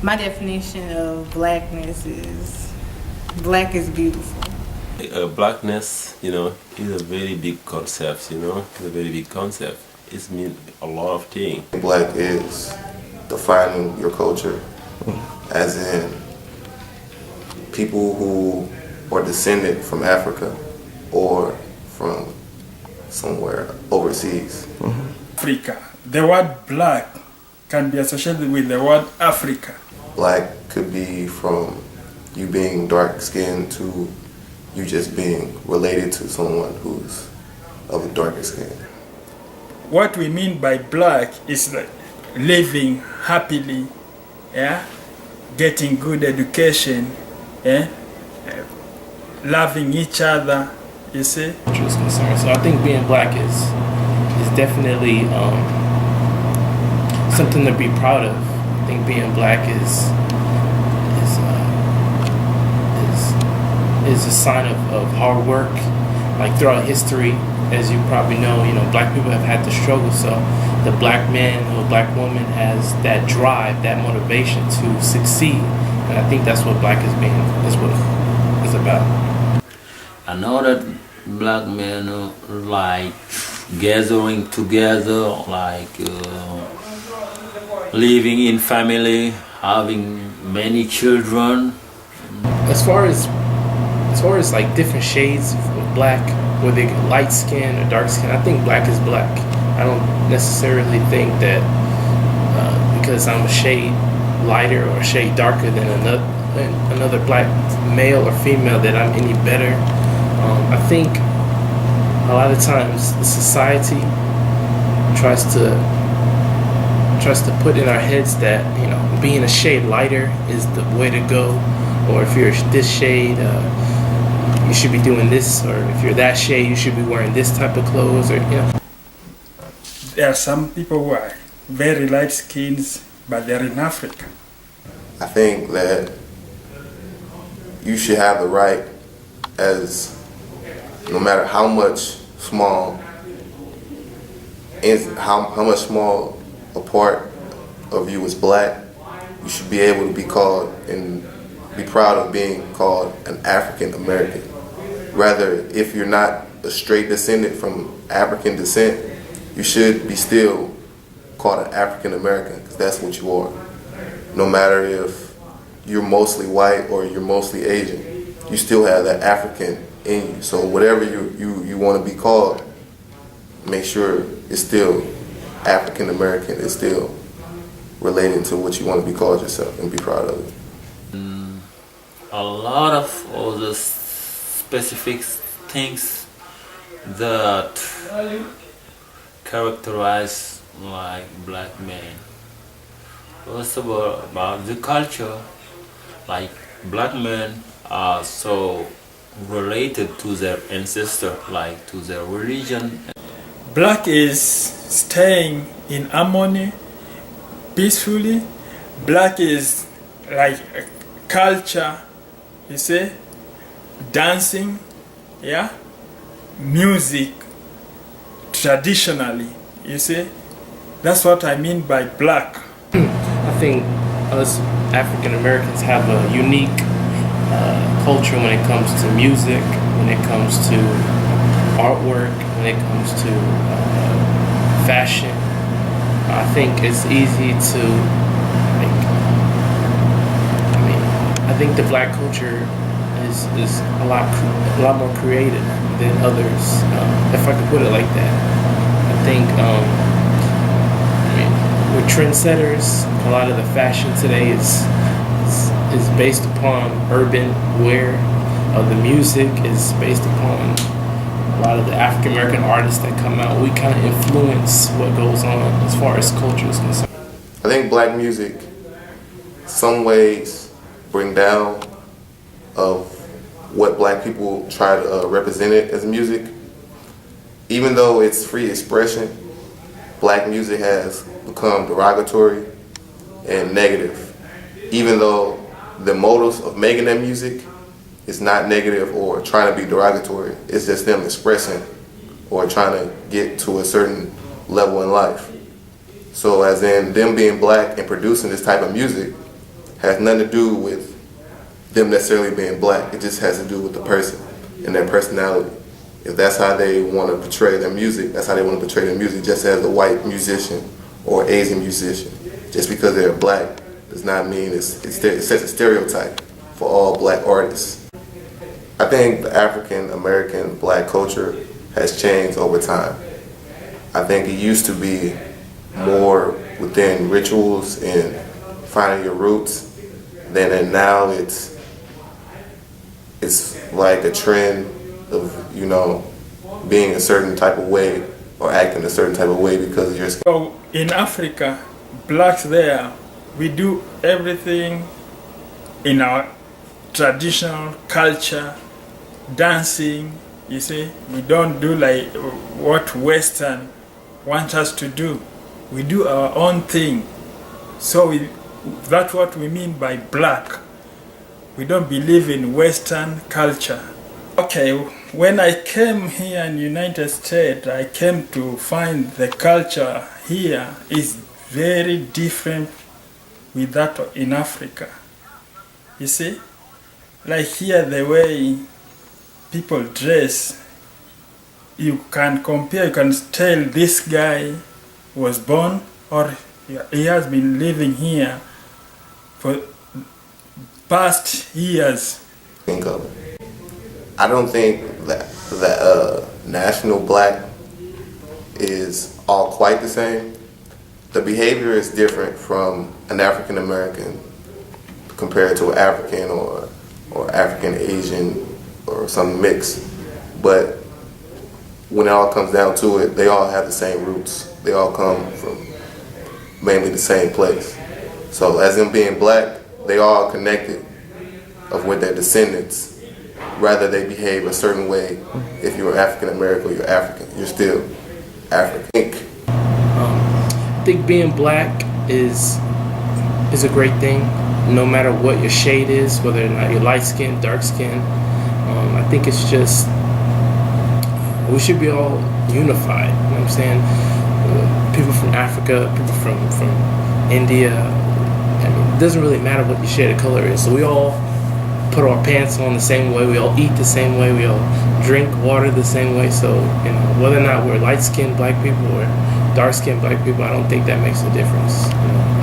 My definition of blackness is black is beautiful. Blackness, is a very big concept, It's a very big concept. It means a lot of things. Black is defining your culture, as in people who are descended from Africa or from somewhere overseas. Africa. The word black can be associated with the word Africa. Black could be from you being dark-skinned to you just being related to someone who's of a darker skin. What we mean by black is like living happily, getting good education, loving each other, you see. Culture's concerned. So I think being black is definitely something to be proud of. I think being black is a sign of hard work. Like throughout history, as you probably know, black people have had to struggle. So the black man or black woman has that drive, that motivation to succeed. And I think that's what black is what it's about. I know that black men like gathering together, like living in family, having many children. As far as like different shades of black, whether they get light skin or dark skin, I think black is black. I don't necessarily think that because I'm a shade lighter or a shade darker than another black male or female that I'm any better. I think a lot of times the society tries to put in our heads that being a shade lighter is the way to go, or if you're this shade you should be doing this, or if you're that shade you should be wearing this type of clothes, or There are some people who are very light skins, but they're in Africa. I think that you should have the right, as no matter how much small a part of you is black, you should be able to be called and be proud of being called an African American. Rather, if you're not a straight descendant from African descent, you should be still called an African American, because that's what you are. No matter if you're mostly white or you're mostly Asian, you still have that African in you. So whatever you want to be called, make sure it's still African American. It's still relating to what you want to be called yourself, and be proud of it. A lot of other specific things that characterize like black men. First of all, about the culture, like black men are so related to their ancestor, like to their religion. Black is staying in harmony, peacefully. Black is like a culture, you see, dancing, music, traditionally, you see. That's what I mean by black. I think us African Americans have a unique culture when it comes to music, when it comes to artwork, when it comes to fashion. I think it's easy to, I think the black culture is a lot more creative than others, if I could put it like that. I think we're trendsetters. A lot of the fashion today is based upon urban wear. The music is based upon a lot of the African American artists that come out. We kind of influence what goes on as far as culture is concerned. I think black music, some ways, bring down of what black people try to represent it as music. Even though it's free expression, black music has become derogatory and negative. Even though the motives of making that music is not negative or trying to be derogatory, it's just them expressing or trying to get to a certain level in life. So as in them being black and producing this type of music has nothing to do with them necessarily being black. It just has to do with the person and their personality. If that's how they want to portray their music, that's how they want to portray their music, just as a white musician or Asian musician. Just because they're black does not mean it sets a stereotype for all black artists. I think the African American black culture has changed over time. I think it used to be more within rituals and finding your roots, and now it's like a trend of, you know, being a certain type of way or acting a certain type of way because of your skin. So in Africa, blacks there, we do everything in our traditional culture, dancing, you see. We don't do like what Western want us to do. We do our own thing. So that's what we mean by black. We don't believe in Western culture. Okay, when I came here in the United States, I came to find the culture here is very different with that in Africa. You see? Like here, the way people dress, you can compare, you can tell this guy was born or he has been living here for past years. I don't think that national black is all quite the same. The behavior is different from an African American compared to an African or African Asian or some mix. But when it all comes down to it, they all have the same roots. They all come from mainly the same place. So as them being black, they all connected with their descendants. Rather they behave a certain way. If you're African American or you're African, you're still African. I think being black is a great thing, no matter what your shade is, whether or not you're light skin, dark skin. I think it's just we should be all unified. You know what I'm saying? People from Africa, people from India. I mean, it doesn't really matter what your shade of color is. So we all put our pants on the same way. We all eat the same way. We all drink water the same way. So, you know, whether or not we're light-skinned black people or dark-skinned black people, I don't think that makes a difference. You know?